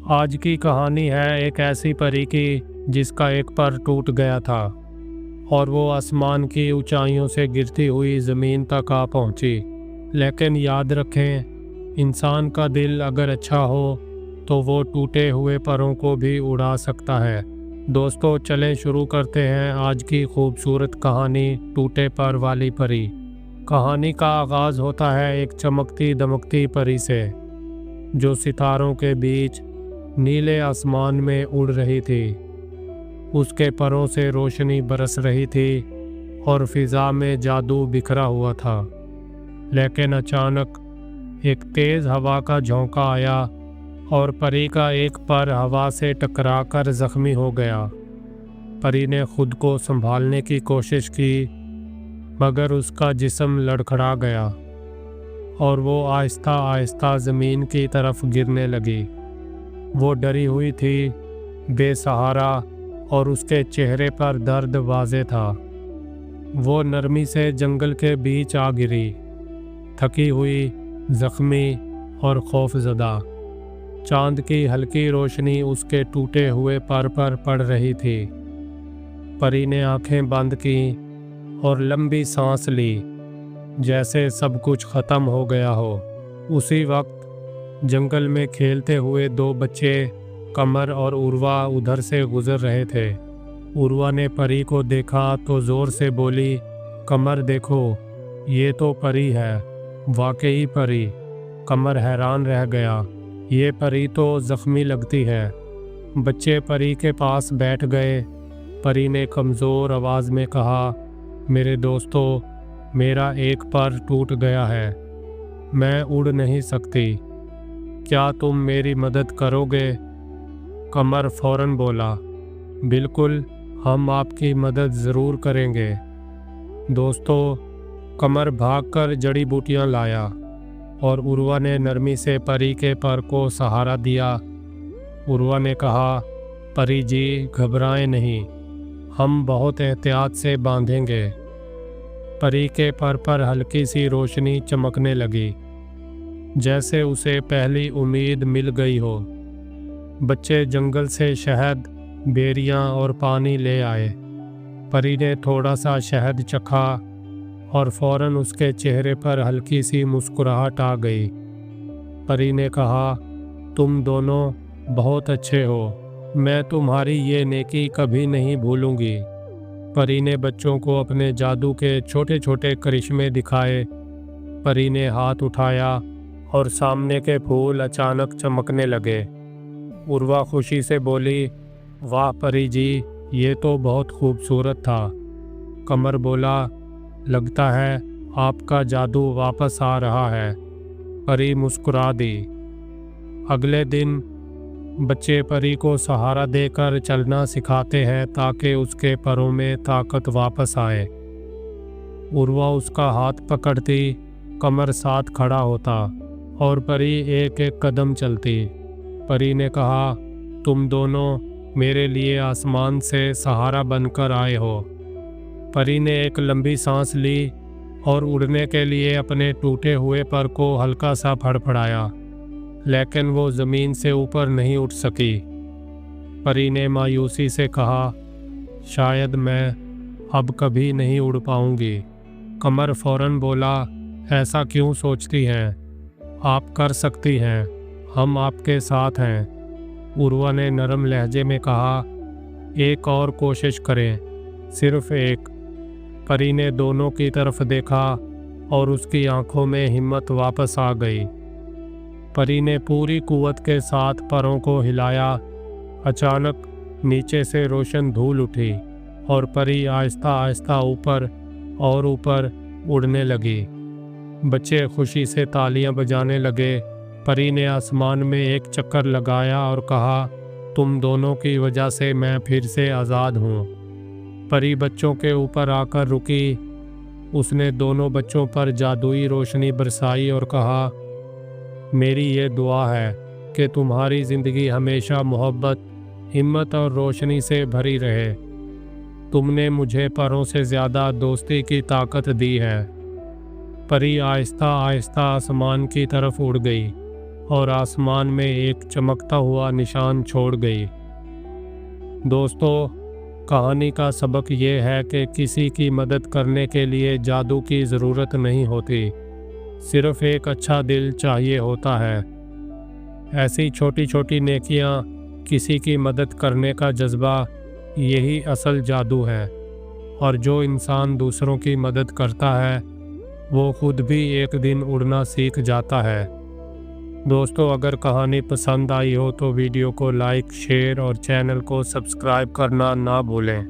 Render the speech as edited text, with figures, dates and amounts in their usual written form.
آج کی کہانی ہے ایک ایسی پری کی جس کا ایک پر ٹوٹ گیا تھا اور وہ آسمان کی اونچائیوں سے گرتی ہوئی زمین تک آ پہنچی۔ لیکن یاد رکھیں، انسان کا دل اگر اچھا ہو تو وہ ٹوٹے ہوئے پروں کو بھی اڑا سکتا ہے۔ دوستو، چلیں شروع کرتے ہیں آج کی خوبصورت کہانی ٹوٹے پر والی پری۔ کہانی کا آغاز ہوتا ہے ایک چمکتی دمکتی پری سے، جو ستاروں کے بیچ نیلے آسمان میں اڑ رہی تھی۔ اس کے پروں سے روشنی برس رہی تھی اور فضا میں جادو بکھرا ہوا تھا۔ لیکن اچانک ایک تیز ہوا کا جھونکا آیا اور پری کا ایک پر ہوا سے ٹکرا کر زخمی ہو گیا۔ پری نے خود کو سنبھالنے کی کوشش کی، مگر اس کا جسم لڑکھڑا گیا اور وہ آہستہ آہستہ زمین کی طرف گرنے لگی۔ وہ ڈری ہوئی تھی، بے سہارا، اور اس کے چہرے پر درد واضح تھا۔ وہ نرمی سے جنگل کے بیچ آ گری، تھکی ہوئی، زخمی اور خوف زدہ۔ چاند کی ہلکی روشنی اس کے ٹوٹے ہوئے پر پڑ رہی تھی۔ پری نے آنکھیں بند کیں اور لمبی سانس لی، جیسے سب کچھ ختم ہو گیا ہو۔ اسی وقت جنگل میں کھیلتے ہوئے دو بچے، قمر اور عروہ، ادھر سے گزر رہے تھے۔ عروہ نے پری کو دیکھا تو زور سے بولی، قمر دیکھو، یہ تو پری ہے، واقعی پری۔ قمر حیران رہ گیا، یہ پری تو زخمی لگتی ہے۔ بچے پری کے پاس بیٹھ گئے۔ پری نے کمزور آواز میں کہا، میرے دوستو، میرا ایک پر ٹوٹ گیا ہے، میں اڑ نہیں سکتی، کیا تم میری مدد کرو گے؟ قمر فوراً بولا، بالکل، ہم آپ کی مدد ضرور کریں گے۔ دوستو، قمر بھاگ کر جڑی بوٹیاں لایا اور عروہ نے نرمی سے پری کے پر کو سہارا دیا۔ عروہ نے کہا، پری جی، گھبرائیں نہیں، ہم بہت احتیاط سے باندھیں گے۔ پری کے پر ہلکی سی روشنی چمکنے لگی، جیسے اسے پہلی امید مل گئی ہو۔ بچے جنگل سے شہد، بیریاں اور پانی لے آئے۔ پری نے تھوڑا سا شہد چکھا اور فوراً اس کے چہرے پر ہلکی سی مسکراہٹ آ گئی۔ پری نے کہا، تم دونوں بہت اچھے ہو، میں تمہاری یہ نیکی کبھی نہیں بھولوں گی۔ پری نے بچوں کو اپنے جادو کے چھوٹے چھوٹے کرشمے دکھائے۔ پری نے ہاتھ اٹھایا اور سامنے کے پھول اچانک چمکنے لگے۔ عروہ خوشی سے بولی، واہ پری جی، یہ تو بہت خوبصورت تھا۔ قمر بولا، لگتا ہے آپ کا جادو واپس آ رہا ہے۔ پری مسکرا دی۔ اگلے دن بچے پری کو سہارا دے کر چلنا سکھاتے ہیں تاکہ اس کے پروں میں طاقت واپس آئے۔ عروہ اس کا ہاتھ پکڑتی، قمر ساتھ کھڑا ہوتا اور پری ایک ایک قدم چلتی۔ پری نے کہا، تم دونوں میرے لیے آسمان سے سہارا بن کر آئے ہو۔ پری نے ایک لمبی سانس لی اور اڑنے کے لیے اپنے ٹوٹے ہوئے پر کو ہلکا سا پھڑپڑایا، لیکن وہ زمین سے اوپر نہیں اٹھ سکی۔ پری نے مایوسی سے کہا، شاید میں اب کبھی نہیں اڑ پاؤں گی۔ قمر فوراً بولا، ایسا کیوں سوچتی ہیں؟ آپ کر سکتی ہیں، ہم آپ کے ساتھ ہیں۔ عروہ نے نرم لہجے میں کہا، ایک اور کوشش کریں، صرف ایک۔ پری نے دونوں کی طرف دیکھا اور اس کی آنکھوں میں ہمت واپس آ گئی۔ پری نے پوری قوت کے ساتھ پروں کو ہلایا۔ اچانک نیچے سے روشن دھول اٹھی اور پری آہستہ آہستہ اوپر اور اوپر اڑنے لگی۔ بچے خوشی سے تالیاں بجانے لگے۔ پری نے آسمان میں ایک چکر لگایا اور کہا، تم دونوں کی وجہ سے میں پھر سے آزاد ہوں۔ پری بچوں کے اوپر آ کر رکی۔ اس نے دونوں بچوں پر جادوئی روشنی برسائی اور کہا، میری یہ دعا ہے کہ تمہاری زندگی ہمیشہ محبت، ہمت اور روشنی سے بھری رہے۔ تم نے مجھے پروں سے زیادہ دوستی کی طاقت دی ہے۔ پری آہستہ آہستہ آسمان کی طرف اڑ گئی اور آسمان میں ایک چمکتا ہوا نشان چھوڑ گئی۔ دوستو، کہانی کا سبق یہ ہے کہ کسی کی مدد کرنے کے لیے جادو کی ضرورت نہیں ہوتی، صرف ایک اچھا دل چاہیے ہوتا ہے۔ ایسی چھوٹی چھوٹی نیکیاں، کسی کی مدد کرنے کا جذبہ، یہی اصل جادو ہے۔ اور جو انسان دوسروں کی مدد کرتا ہے وہ خود بھی ایک دن اڑنا سیکھ جاتا ہے۔ دوستو، اگر کہانی پسند آئی ہو تو ویڈیو کو لائک، شیئر اور چینل کو سبسکرائب کرنا نہ بھولیں۔